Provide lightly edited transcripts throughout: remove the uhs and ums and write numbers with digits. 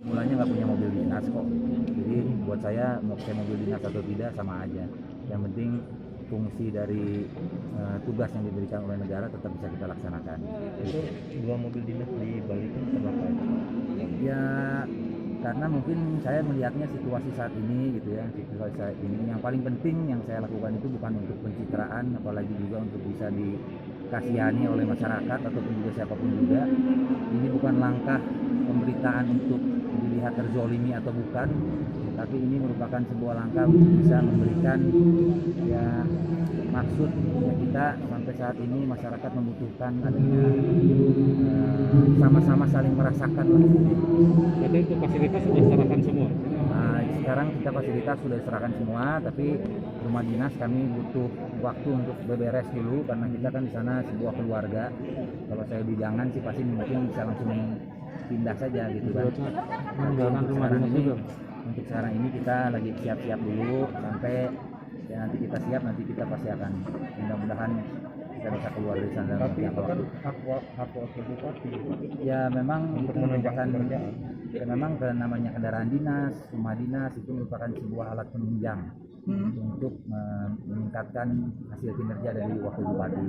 mulanya nggak punya mobil dinas kok. Jadi buat saya mau pakai mobil dinas atau tidak sama aja. Yang penting fungsi dari tugas yang diberikan oleh negara tetap bisa kita laksanakan. Itu dua mobil dinas di Bali itu kenapa? Ya karena mungkin saya melihatnya situasi saat ini gitu ya, situasi saat ini yang paling penting yang saya lakukan itu bukan untuk pencitraan, apalagi juga untuk bisa dikasihani oleh masyarakat ataupun juga siapapun juga. Ini bukan langkah pemberitaan untuk dilihat terzolimi atau bukan, tapi ini merupakan sebuah langkah untuk bisa memberikan ya maksud ya kita sampai saat ini masyarakat membutuhkan adanya sama-sama saling merasakan. Jadi itu fasilitas sudah diserahkan semua. Nah, sekarang kita fasilitas sudah diserahkan semua, tapi rumah dinas kami butuh waktu untuk beberes dulu karena kita kan di sana sebuah keluarga. Kalau saya bidangan sih pasti mungkin bisa langsung pindah saja gitu kan. Untuk sekarang ini kita lagi siap-siap dulu sampai ya nanti kita siap, nanti kita pasti akan mudah-mudahan kita bisa keluar dari sana. Tapi itu kan hak bupati. Ya memang Untuk itu merupakan menunjang pekerjaan. ya memang namanya kendaraan dinas, rumah dinas itu merupakan sebuah alat penunjang untuk meningkatkan hasil kinerja dari wakil bupati.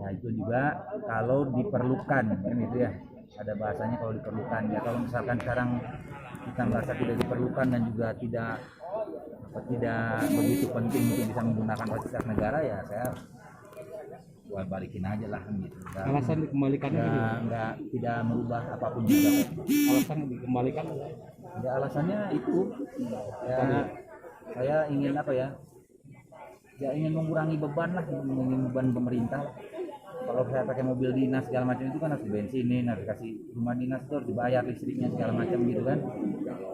Ya itu juga kalau diperlukan kan itu ya. Ada bahasanya kalau diperlukan ya, kalau misalkan sekarang kita merasa tidak diperlukan dan juga tidak begitu penting untuk bisa menggunakan fasilitas negara ya saya buat balikin aja lah gitu. Alasan dikembalikannya Nggak tidak merubah apapun juga. alasan dikembalikan Ya alasannya itu ya saya ingin apa ya? Ya ingin mengurangi beban lah, mengurangi beban pemerintah. Kalau saya pakai mobil dinas segala macam itu kan harus bensinin, harus kasih rumah dinas itu harus dibayar listriknya segala macam gitu kan.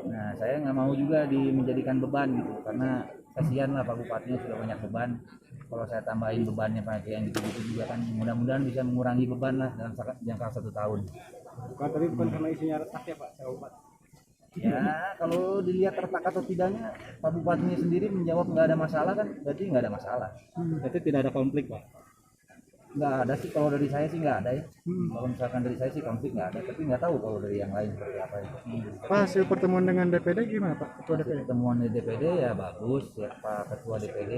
Nah saya nggak mau juga menjadikan beban gitu, karena kasihan lah Pak Bupatinya sudah banyak beban. Kalau saya tambahin bebannya pakai yang gitu-gitu juga kan, mudah-mudahan bisa mengurangi beban lah dalam jangka 1 tahun. bukan karena isinya retak ya Pak Bupati. Ya kalau dilihat retak atau tidaknya Pak Bupatinya sendiri menjawab nggak ada masalah kan, berarti nggak ada masalah. Berarti tidak ada konflik Pak. Nggak ada sih, kalau dari saya sih nggak ada ya. Kalau misalkan dari saya sih konflik nggak ada, tapi nggak tahu kalau dari yang lain seperti apa itu. Pak, hasil pertemuan dengan DPD gimana Pak? Ketua DPD? Pertemuan di DPD ya bagus ya, Pak Ketua DPD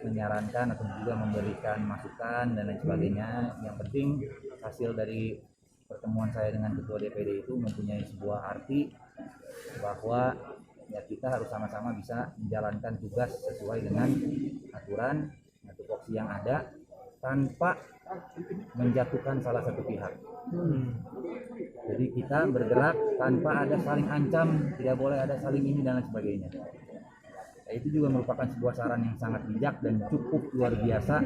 menyarankan atau juga memberikan masukan dan lain sebagainya. Yang penting hasil dari pertemuan saya dengan Ketua DPD itu mempunyai sebuah arti bahwa ya kita harus sama-sama bisa menjalankan tugas sesuai dengan aturan atau tupoksi yang ada tanpa menjatuhkan salah satu pihak. Jadi kita bergerak tanpa ada saling ancam, tidak boleh ada saling ini dan lain sebagainya. Nah, itu juga merupakan sebuah saran yang sangat bijak dan cukup luar biasa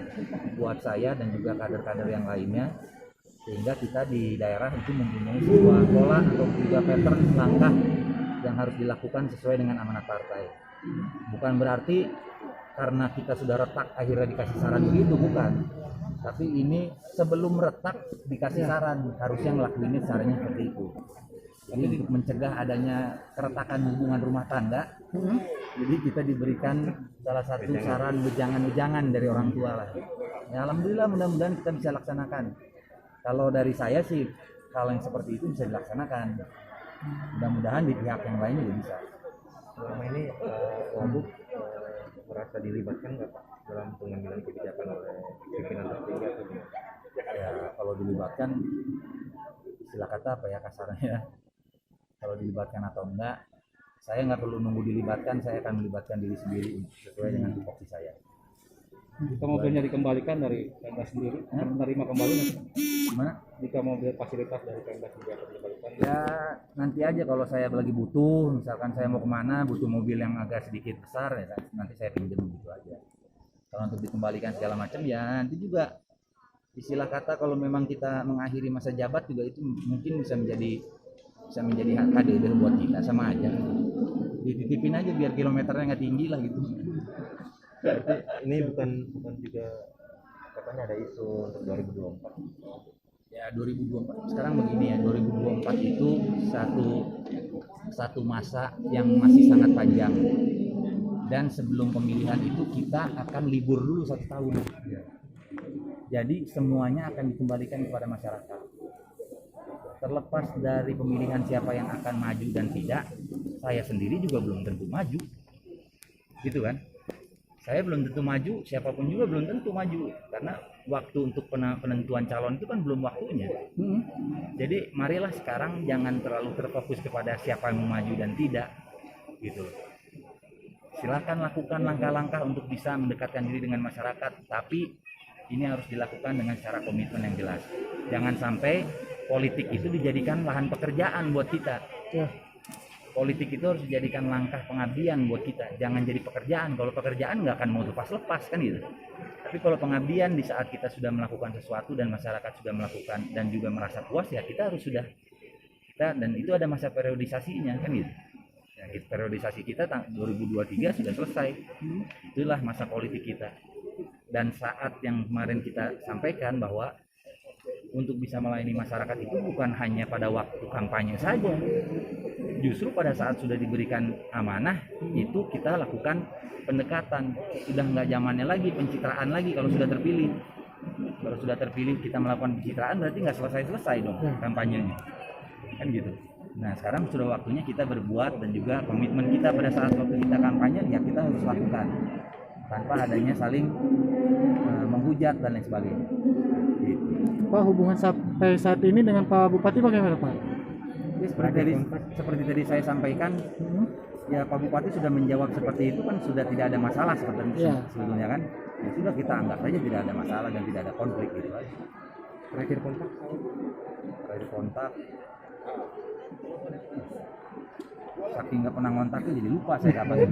buat saya dan juga kader-kader yang lainnya, sehingga kita di daerah itu mempunyai sebuah pola atau juga pattern langkah yang harus dilakukan sesuai dengan amanat partai. Bukan berarti karena kita sudah retak akhirnya dikasih saran begitu, bukan. Tapi ini sebelum retak dikasih saran, harusnya ngelakuinnya caranya seperti itu. Jadi untuk mencegah adanya keretakan hubungan rumah tangga, jadi kita diberikan salah satu saran wejangan-wejangan dari orang tua lah. Ya alhamdulillah, mudah-mudahan kita bisa laksanakan. Kalau dari saya sih hal yang seperti itu bisa dilaksanakan. Mudah-mudahan di pihak yang lain juga bisa. Selama ini Wabub merasa dilibatkan nggak Pak dalam pengambilan kebijakan oleh pimpinan tertinggi atau gimana? Ya kalau dilibatkan, istilah kata apa ya kasarnya, kalau dilibatkan atau enggak, saya nggak perlu nunggu dilibatkan, saya akan melibatkan diri sendiri sesuai dengan tupoksi saya. Jika mobilnya dikembalikan dari Pemda sendiri, menerima kembali Gimana? jika mobil fasilitas dari Pemda sendiri akan dikembalikan. Ya nanti aja kalau saya lagi butuh, misalkan saya mau kemana, butuh mobil yang agak sedikit besar, ya nanti saya pinjam gitu aja. Kalau untuk dikembalikan segala macam ya nanti juga istilah kata kalau memang kita mengakhiri masa jabat juga itu mungkin bisa menjadi hak KDD buat kita, sama aja. Dititipin aja biar kilometernya nggak tinggi lah gitu. Ini bukan juga katanya ada isu untuk 2024. Ya 2024 sekarang begini ya, 2024 itu satu masa yang masih sangat panjang, dan sebelum pemilihan itu kita akan libur dulu 1 tahun. Jadi semuanya akan dikembalikan kepada masyarakat. terlepas dari pemilihan siapa yang akan maju dan tidak, saya sendiri juga belum tentu maju, gitu kan? Saya belum tentu maju, siapapun juga belum tentu maju, karena waktu untuk penentuan calon itu kan belum waktunya. Jadi marilah sekarang jangan terlalu terfokus kepada siapa yang mau maju dan tidak, gitu. Silakan lakukan langkah-langkah untuk bisa mendekatkan diri dengan masyarakat, tapi ini harus dilakukan dengan secara komitmen yang jelas. Jangan sampai politik itu dijadikan lahan pekerjaan buat kita. Ya. Politik itu harus dijadikan langkah pengabdian buat kita. Jangan jadi pekerjaan. Kalau pekerjaan nggak akan mau lepas-lepas kan gitu. Tapi kalau pengabdian di saat kita sudah melakukan sesuatu dan masyarakat sudah melakukan dan juga merasa puas, ya kita harus sudah dan itu ada masa periodisasinya kan gitu. Ya, periodisasi kita 2023 sudah selesai. Itulah masa politik kita. Dan saat yang kemarin kita sampaikan bahwa untuk bisa melayani masyarakat itu bukan hanya pada waktu kampanye saja. Justru pada saat sudah diberikan amanah itu kita lakukan pendekatan. Sudah nggak zamannya lagi pencitraan lagi kalau sudah terpilih. Kalau sudah terpilih kita melakukan pencitraan berarti nggak selesai-selesai dong kampanyenya. Kan gitu. Nah sekarang sudah waktunya kita berbuat dan juga komitmen kita pada saat waktu kita kampanye ya kita harus lakukan tanpa adanya saling menghujat dan lain sebagainya. Gitu. Pak, hubungan sampai saat ini dengan Pak Bupati bagaimana Pak? Ya, seperti tadi saya sampaikan, ya Pak Bupati sudah menjawab seperti itu kan sudah tidak ada masalah seperti itu sebelumnya kan. Ya sudah kita anggap saja tidak ada masalah dan tidak ada konflik gitu aja. Terakhir kontak saking nggak pernah ngontaknya jadi lupa saya kapan.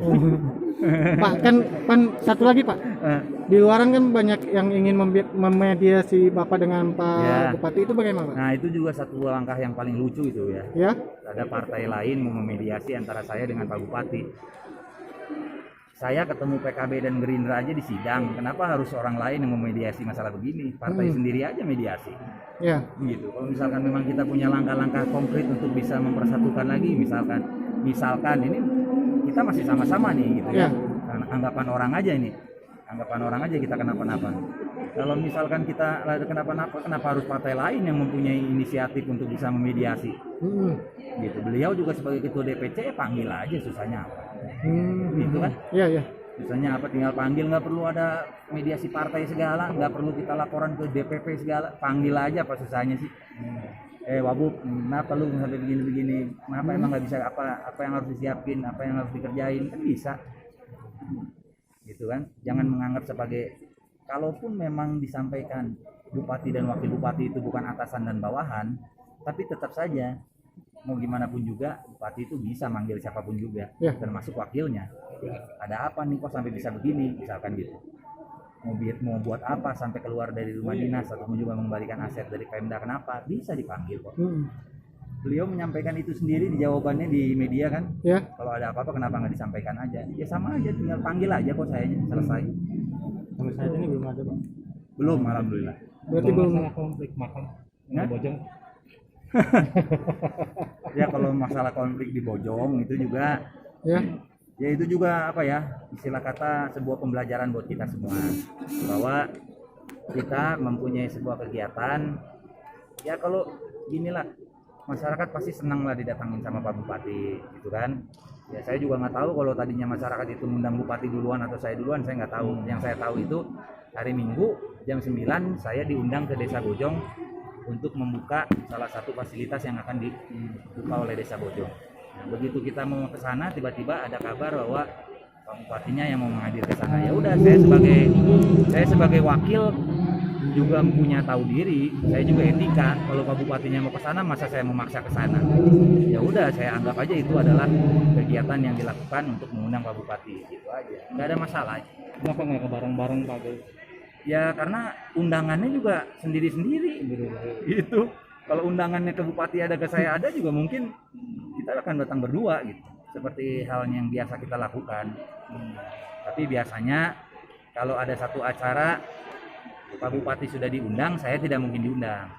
Pak, kan satu lagi Pak, di luaran kan banyak yang ingin memediasi Bapak dengan Pak Bupati, itu bagaimana Pak? Nah itu juga satu langkah yang paling lucu itu ya. Ya. Ada partai lain mau memediasi antara saya dengan Pak Bupati. Saya ketemu PKB dan Gerindra aja di sidang. Kenapa harus orang lain yang memediasi masalah begini? Partai sendiri aja mediasi. Ya. Gitu. Kalau misalkan memang kita punya langkah-langkah konkret untuk bisa mempersatukan lagi, misalkan ini kita masih sama-sama nih gitu ya. Anggapan orang aja ini. Anggapan orang aja kita kenapa-napa. Kalau misalkan kita kenapa-napa, kenapa harus partai lain yang mempunyai inisiatif untuk bisa memediasi? Gitu. Beliau juga sebagai ketua DPC panggil aja, susahnya apa? Gitu kan? Iya, iya. Susahnya apa, tinggal panggil, nggak perlu ada mediasi partai segala, nggak perlu kita laporan ke DPP segala, panggil aja, apa susahnya sih? Wabub, kenapa lu sampai begini-begini? Kenapa emang nggak bisa apa yang harus disiapin, apa yang harus dikerjain? Kan bisa. Gitu kan? Jangan menganggap sebagai, kalaupun memang disampaikan bupati dan wakil bupati itu bukan atasan dan bawahan, tapi tetap saja mau gimana pun juga bupati itu bisa manggil siapapun juga, termasuk wakilnya. Ada apa nih kok sampai bisa begini, misalkan gitu. Mau buat apa sampai keluar dari rumah dinas atau juga mengembalikan aset dari Pemda, kenapa? Bisa dipanggil kok. Beliau menyampaikan itu sendiri di jawabannya di media kan. Kalau ada apa-apa kenapa nggak disampaikan aja? Ya sama aja, tinggal panggil aja kok sayanya, selesai. Sampai saat ini belum ada Pak? Belum, alhamdulillah. Berarti belum konflik makam Bojong. Ya kalau masalah konflik di Bojong itu juga ya itu juga apa ya, istilah kata sebuah pembelajaran buat kita semua, bahwa kita mempunyai sebuah kegiatan ya, kalau ginilah masyarakat pasti senang lah didatangin sama Pak Bupati gitu kan. Ya saya juga nggak tahu kalau tadinya masyarakat itu mengundang Bupati duluan atau saya duluan, saya nggak tahu. Yang saya tahu itu hari Minggu jam 9 saya diundang ke Desa Bojong untuk membuka salah satu fasilitas yang akan dibuka oleh Desa Bojong. Nah, begitu kita mau ke sana, tiba-tiba ada kabar bahwa Pak Bupatinya yang mau menghadir ke sana. Ya udah, saya sebagai wakil juga punya tahu diri, saya juga etika. Kalau Pak Bupatinya mau ke sana, masa saya memaksa ke sana? Ya udah, saya anggap aja itu adalah kegiatan yang dilakukan untuk mengundang Pak Bupati, gitu aja. Nggak ada masalah. Kenapa nggak ke bareng-bareng Pak? Ya karena undangannya juga sendiri-sendiri gitu. Kalau undangannya ke Bupati ada, ke saya ada, juga mungkin kita akan datang berdua gitu. Seperti halnya yang biasa kita lakukan. Tapi biasanya kalau ada satu acara Pak Bupati sudah diundang, saya tidak mungkin diundang.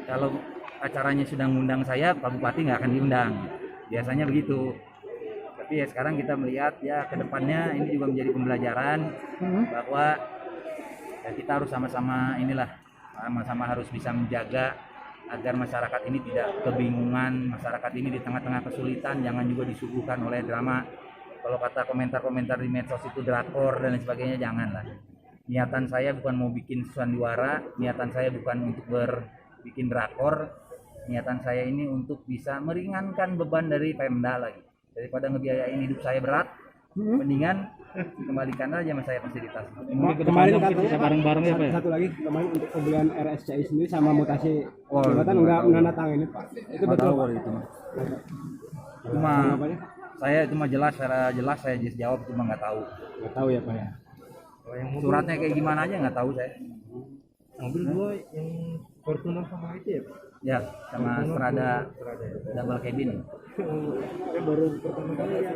Kalau acaranya sudah mengundang saya, Pak Bupati nggak akan diundang. Biasanya begitu. Tapi ya sekarang kita melihat ya ke depannya ini juga menjadi pembelajaran bahwa ya kita harus sama-sama harus bisa menjaga agar masyarakat ini tidak kebingungan, masyarakat ini di tengah-tengah kesulitan jangan juga disuguhkan oleh drama. Kalau kata komentar-komentar di medsos itu drakor dan lain sebagainya, janganlah. Niatan saya bukan mau bikin sandiwara, niatan saya bukan untuk bikin drakor, niatan saya ini untuk bisa meringankan beban dari Pemda lagi. Daripada ngebiayain hidup saya berat, mendingan kembalikan aja sama saya fasilitas. Kemarin bisa bareng-bareng ya Pak ya? Satu lagi kemarin untuk pembelian RSCI sendiri sama mutasi jabatan itu nggak tahu. menandatangani Pak. Itu Nggak betul tahu Pak. kalau itu. Cuma saya cuma jelas, secara jelas saya jawab, cuma nggak tahu. Nggak tahu ya Pak ya. Kalau yang mobil, Suratnya kayak gimana aja nggak tahu saya. mobil dua yang Fortuner sama itu ya Pak? Ya, sama Strada Strada ya. double cabin. Saya baru pertama kali ya.